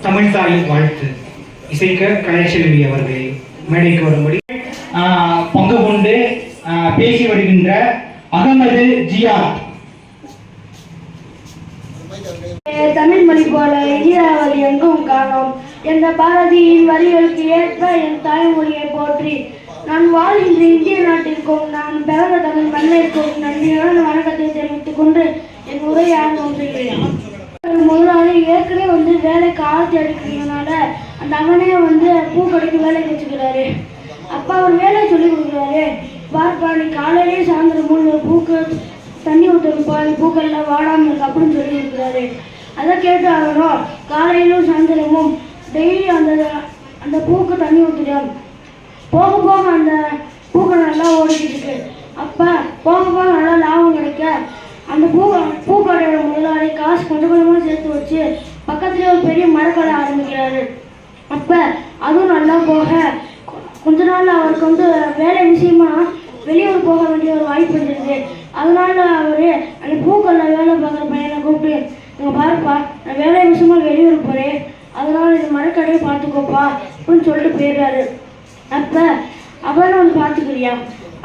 தமிழ்தாயின் வாழ்த்து இசைக்க கலைச்செல்வி அவர்களை மேடைக்கு வரும்படி பங்கு கொண்டு பேசி வருகின்ற அகமது ஜியாத். தமிழ் மொழி போல இனிதாவது எங்கும் காணோம் என்ற பாரதியின் வரிகளுக்கு ஏற்ப என் தாய்மொழியை போற்றி நான் வாழ்கின்ற இந்திய நாட்டிற்கும் நான் பிறந்த தமிழ் மண்ணிற்கும் நன்றியான வணக்கத்தை தெரிவித்துக் கொண்டு என் உரையை ஆரம்பிக்கிறேன். முதலாளி ஏற்கனவே வேலைக்கு ஆழ்த்தி அடிக்கிறதுனால அந்த அவனே பூக்கடைக்கு வேலைக்கு வச்சுக்கிறாரு. அப்பா அவர் வேலை சொல்லி கொடுக்குறாரு. பார்ப்பா நீ காலையிலேயே சாயந்தரம் 3 பூக்கு தண்ணி ஊற்றணும்ப்பா, அந்த பூக்கள்லாம் வாடாமல் இருக்கு அப்படின்னு சொல்லி இருக்கிறாரு. அதை கேட்டு அவரும் காலையிலும் சாயந்தரமும் டெய்லி அந்த பூக்கு தண்ணி ஊற்றிடும். போக போக அந்த பூக்கள் நல்லா ஓடிக்கிட்டு இருக்கு. அப்போ போக போக நல்லா லாபம் கிடைக்க அந்த பூக்கடையோட முதலாளி காசு கொஞ்சம் கொஞ்சமாக சேர்த்து வச்சு பக்கத்துலேயே ஒரு பெரிய மரக்கடை ஆரம்பிக்கிறாரு. அப்போ அதுவும் நல்லா போக கொஞ்ச நாள் அவருக்கு வேலை விஷயமா வெளியூர் போக வேண்டிய ஒரு வாய்ப்பு இருந்தது. அதனால அவர் அந்த பூக்கள்ல வேலை பார்க்குற பையனை கூப்பிட்டு, நீங்கள் பாருப்பா நான் வேலை விஷயமா வெளியூர் போகிறேன், அதனால இந்த மரக்கடையை பார்த்துக்கோப்பா அப்படின்னு சொல்லிட்டு போயிடுறாரு. அப்போ அவரும் பார்த்துக்கிறியா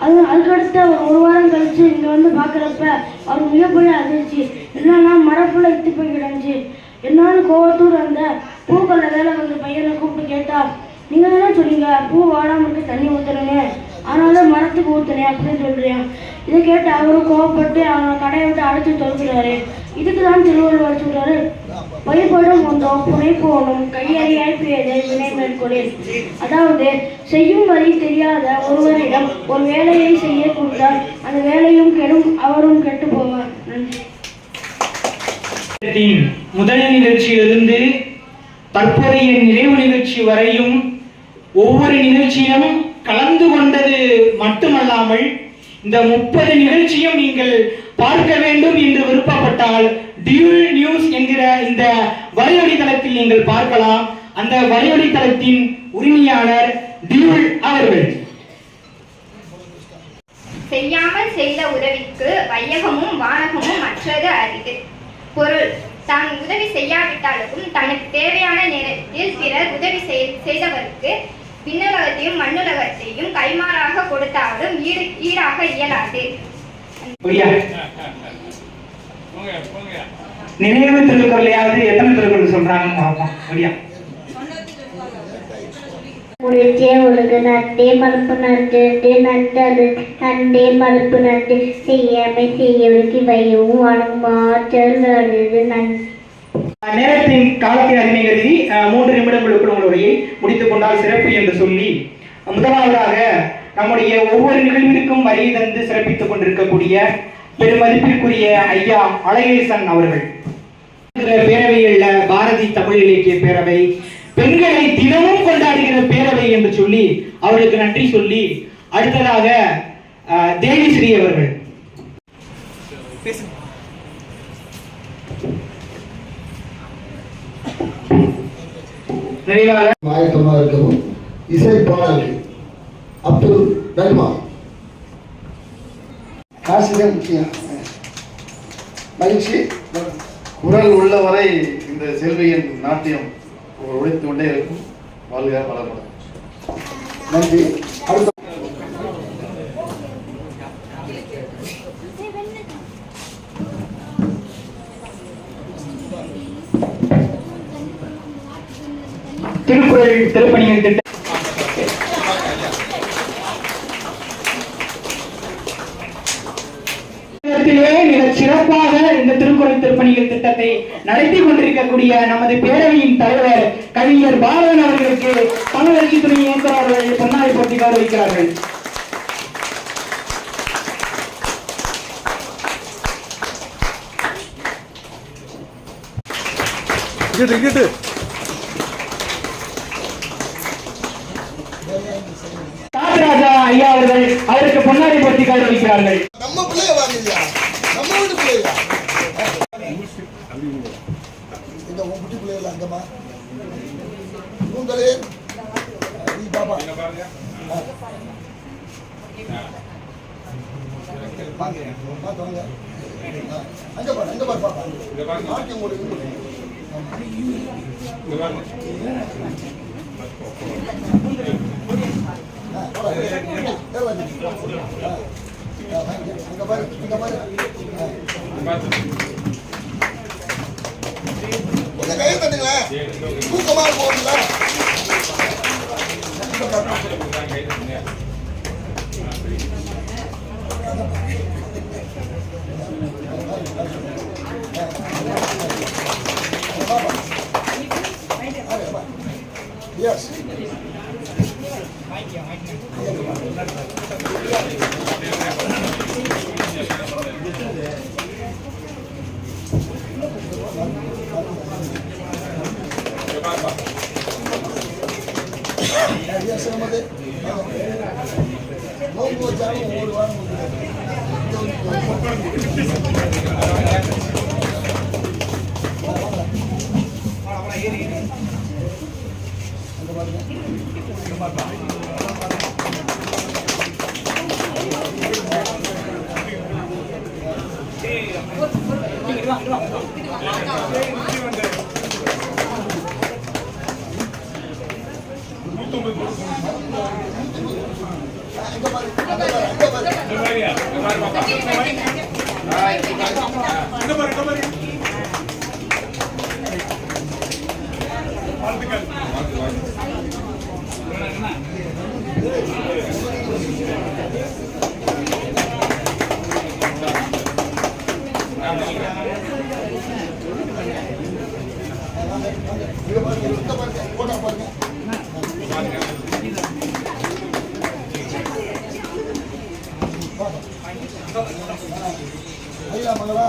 அதுக்கடுத்து அவர் 1 வாரம் கழிச்சு இங்கே பார்க்குறப்ப அவர் மிகப்பெரிய அதிர்ச்சி. என்னன்னா மரம் ஃபுல்லாக இத்து போய் கிடந்துச்சு. என்னான்னு கோவத்தூர் அந்த பூக்களில் வேலை பார்க்குற பையனை கூப்பிட்டு கேட்டா, நீங்கள் தானே சொன்னீங்க பூ வாடாமல் இருக்க தண்ணி ஊற்றுறேன்னு, அதனால மரத்துக்கு ஊற்றுனேன் அப்படின்னு சொல்கிறேன். இதை கேட்டு அவரும் கோவப்பட்டு அவனை கடையை விட்டு அடைச்சி தொடுக்கிறாரு. இதுக்கு தான் திருவள்ளுவர் சொல்கிறாரு, பயிர்படும் வந்தோம் புனை போகணும் கையறியாய் பெய்தை வினை மேற்கொள்ளேன். அதாவது செய்யும் வரி தெரியாத ஒருவரிடம் ஒரு வேலையை செய்ய கொடுத்தால் அந்த வேலையும் கெடும், அவரும் கெட்டு போவார். நன்றி. முதல் நிகழ்ச்சியிலிருந்து தற்போதைய நிறைவு நிகழ்ச்சி வரையும் ஒவ்வொரு நிகழ்ச்சியும் கலந்து கொண்டது மட்டுமல்லாமல் இந்த 30 நிகழ்ச்சியும் நீங்கள் பார்க்க வேண்டும் என்று விருப்பப்பட்டால் டியூல் நியூஸ் என்கிற இந்த வலையொலி தளத்தில் நீங்கள் பார்க்கலாம். அந்த வலையொலி தளத்தின் உரிமையாளர் டியூல் அவர்கள். செய்யாமல் செய்த உதவிக்கு வையகமும் வானகமும் மற்றது அரிது. பொருள், தான் உதவி செய்யாவிட்டாலும் தனக்கு தேவையான நேரத்தில் பிறர் உதவி செய்தவருக்கு விண்ணுலகத்தையும் மண்ணுலகத்தையும் கைமாறாக கொடுத்தாலும் ஈடாக இயலாது. நினைவு திருக்குறளையாவது எத்தனை திருக்குறள் சொல்றாங்க? முடிச்சே உலகு நன்றே மறுப்பு நன்று நன்றது நன்றே மறுப்பு நன்று செய்யாமை செய்யவருக்கு வையவும் வணங்குமாற்றல் நன்றி. நேரத்தின் காலத்தின் அருமை கருதி 3 நிமிடங்களுக்குள் உங்களுடைய முடித்துக் கொண்டால் சிறப்பு என்று சொல்லி முதலாவதாக நம்முடைய ஒவ்வொரு நிகழ்விற்கும் வரி தந்து சிறப்பித்துக் கொண்டிருக்கக்கூடிய பெருமதிப்பிற்குரிய ஐயா அழகேசன் அவர்கள். பேரவையில் பாரதி தமிழ் இலக்கிய பேரவை பெண்களை தினமும் கொண்டாடுகிற பேரவை என்று சொல்லி அவருக்கு நன்றி சொல்லி அடுத்ததாக தேவிஸ்ரீ அவர்கள். ஆயத்தமாக இருக்கவும் இசை பாடல்கள் அப்துல் ரஹ்மான் ஆசிரியர் முக்கியம் மகிழ்ச்சி. குரல் உள்ளவரை இந்த செல்வியின் நாட்டியம் உழைத்து கொண்டே இருக்கும். வாழ்க வளமுடன். நன்றி. அடுத்த திருக்குறள் திருப்பணிகள் திட்டம் மிக சிறப்பாக இந்த திருக்குறள் திருப்பணிகள் திட்டத்தை நடத்தி கொண்டிருக்கக்கூடிய நமது பேரவையின் தலைவர் கவிஞர் பாலன் அவர்களுக்கு தமிழரசு துணை இயக்குநர் அவர்கள் பொன்னாடை போட்டி கௌரவிக்கிறார்கள். ராஜா ஐயா அவர்கள் அவருக்கு பொன்னாடை போட்டி கௌரவிக்கிறார்கள். நம்ம பிள்ளைய வாங்கியா, நம்ம வீட்டு பிள்ளையா, இந்த குட்டி பிள்ளைகள் அங்கம்மா உங்களே பாப்பா வாங்க அங்க பாரு பாப்பா அங்க பாரு இங்க பாரு கொஞ்சம் கையை தட்டுங்களேன் தூக்கமா போகல Yes. Yes, namade. Logo jamu oru ஐயா மங்களா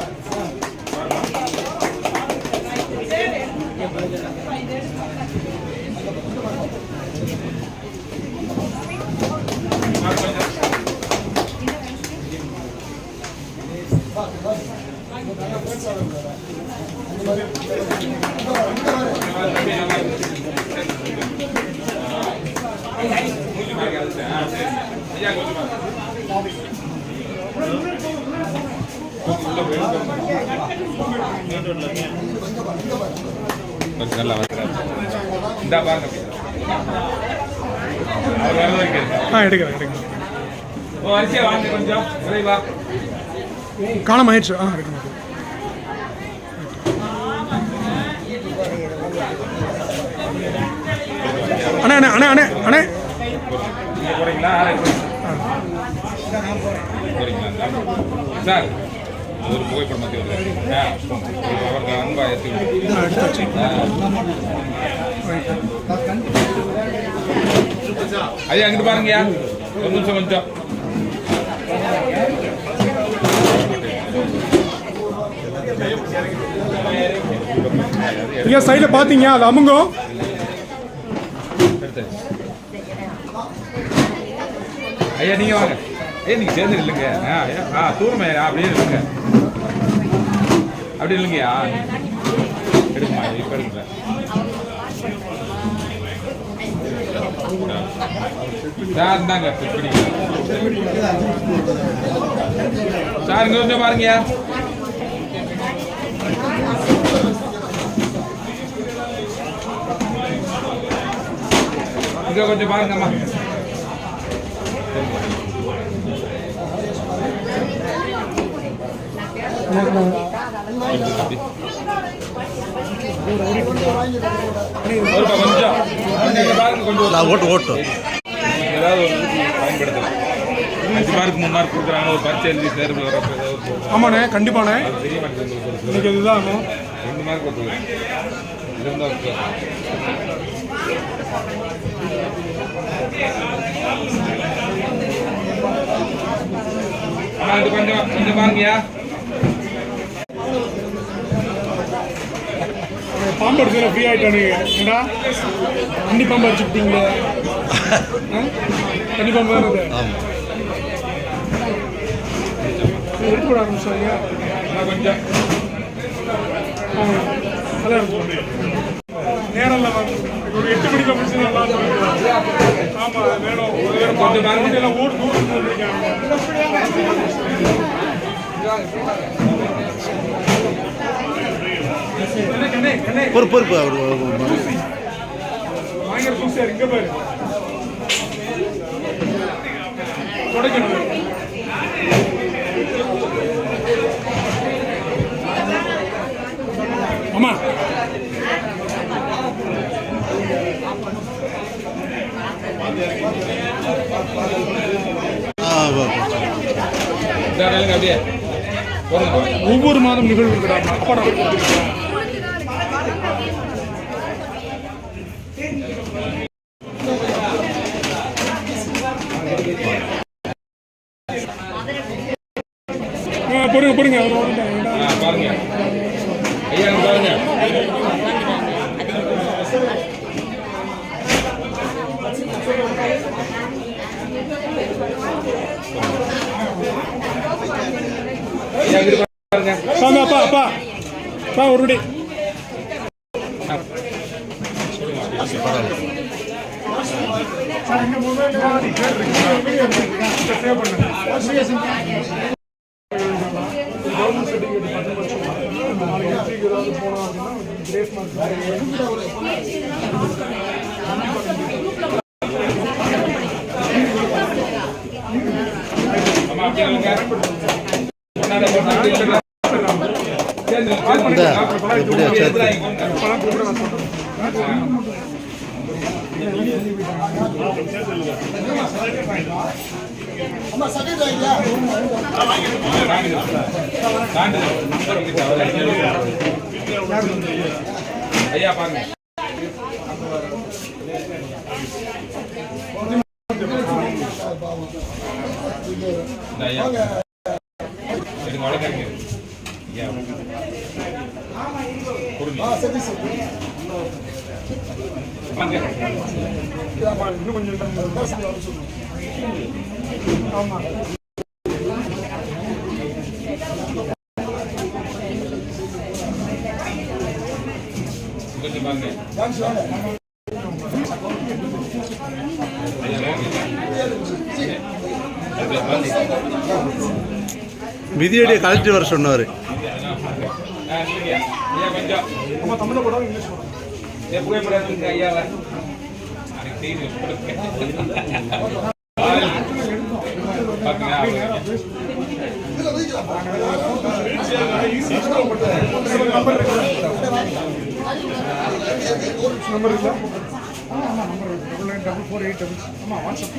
நல்லா இந்த பாருங்க எடுக்கிறேன் வரிசையா வாங்க கொஞ்சம் விரைவா காணாம ஆயிடுச்சு எடுக்கணும் அண்ணே அண்ணே அண்ணே அண்ணே அண்ணே போறீங்களா போறீங்களா சார் ஒரு புகைப்படம் மாற்றி வருது அவருக்கு அன்பா எடுத்து ஐயா அங்கிட்டு பாருங்கய்யா ஒரு நிமிஷம் கொஞ்சம் ஐயா சைடில் பார்த்தீங்க அது அமுங்கும் ஐயா நீங்க வாங்க நீங்க சேர்ந்து இல்லைங்க தூரமே அப்படியே இல்லைங்க அப்படி இல்லைங்கய்யா எடுக்குமா இப்போ எடுங்க சார் இந்தாங்க சார் இங்க கொஞ்சம் பாருங்கய்யா இங்க கொஞ்சம் பாருங்கம்மா ஓட்டு ஏதாவது ஒரு பயன்படுத்தலாம் 5 மார்க் 3 மார்க் கொடுக்குறாங்க ஒரு பரீட்சை எழுதி தேர்வு வரப்போ ஏதாவது ஆமாண்ணே கண்டிப்பாண்ணே தெரிய மாட்டேங்குது இன்னைக்கு இதுதான் ஆகும் 2 மார்க் கொடுத்துருங்க இது இருந்தால் இது கொஞ்சம் கொஞ்சம் பாருங்கய்யா பாம்பு அடிச்சு ஃப்ரீ ஆகிட்டானுங்க ஏண்டா தண்ணி பாம்பு அடிச்சுக்கிட்டீங்களே தண்ணி பாம்பு தான் எடுத்து விட ஆரம்பிச்சாங்க கொஞ்சம் நல்லா இருக்கும் நேரம் இல்லை ஒரு 8 மணிக்கு முடிச்சு நல்லா ஆமாம் வேணும் கொஞ்சம் பாருங்க எல்லாம் ஊர் ஊருக்கு பொறுப்பு பயங்கர சூசர் இங்க பாரு தொடக்கணும் அம்மா ஒவ்வொரு மாதம் நிகழ்வு இருக்கிறாங்க அப்பாடா பொறுங்க பாருங்க ஐயா பாருங்க அப்பா ஒரு ஐயா பாருங்க விதியடியை கலெக்டர் வர சொன்னார். நம்பர் இல்லை 448 ஆமாம் வாட்ஸ்அப்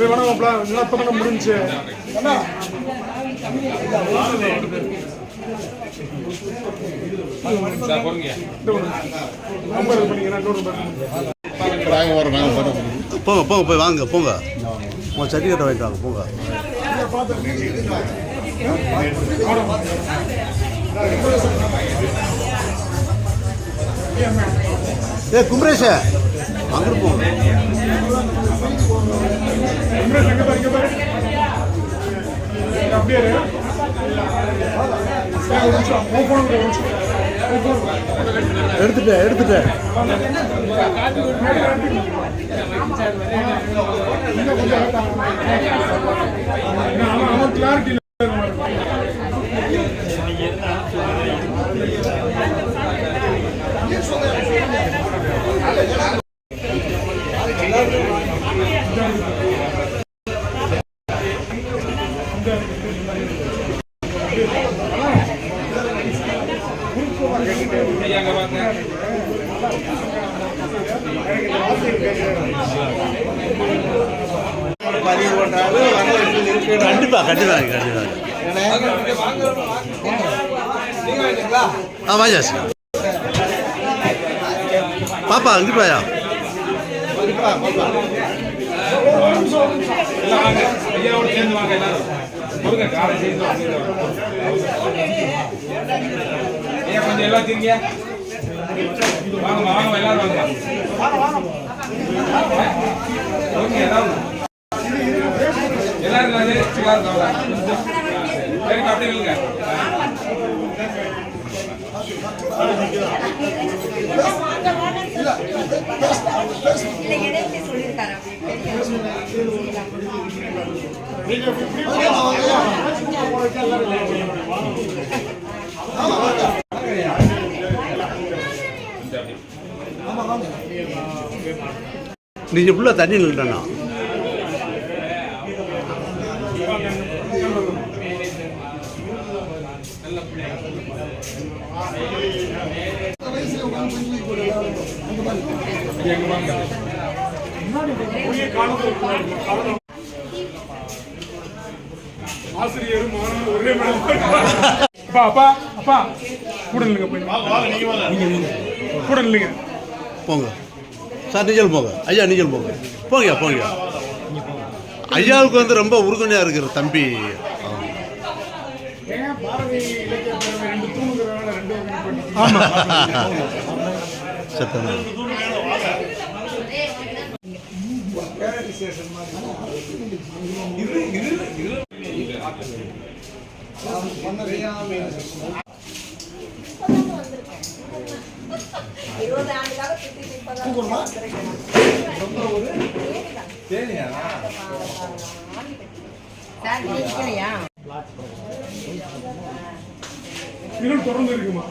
வணக்கம்ப்பா நல்லா இப்போ முடிஞ்சு நம்பர் பண்ணிக்கிறேன் போங்க போய் வாங்க போங்க உங்கள் சர்டிஃபிகேட்டை வாங்கிட்டு வாங்க போங்க. குமரேஷ அங்கிட்டு போங்க. அப்படியே எடுத்துட்டேன் கிளாரிட்டி கண்டிப்பாக வாஜாஸ் பாப்பா அங்கிப்பாயா ஐயாவோட சேர்ந்து வாங்க எல்லாரும் முருங்க காலை சேர்ந்து ஐயா கொஞ்சம் எல்லாம் தீங்க வாங்க எல்லாரும் வாங்க ஓகே எல்லாரும் சரி அப்படி இல்லைங்க இல்ல நீங்கள் ஃபுல்லாக தண்ணி நின்றுட்டேண்ணா. ஆசிரியரும் மாணவரும் ஒரே மேடம். அப்பா அப்பா அப்பா கூட இல்லைங்க, கூட இல்லைங்க. போங்க சார், நீச்சல் போங்க ஐயா, நீச்சல் போங்க. போங்கய்யா போங்கய்யா. ஐயாவுக்கு வந்து ரொம்ப உறுதுணையாக இருக்கிற தம்பி. சத்தம் நிகழ்வு தொடர்ந்து இருக்குமா?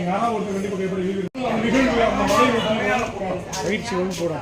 யாராவது ஒருத்தர் கண்டிப்பாக நிகழ்வு அந்த மலை பயிற்சி வந்து போட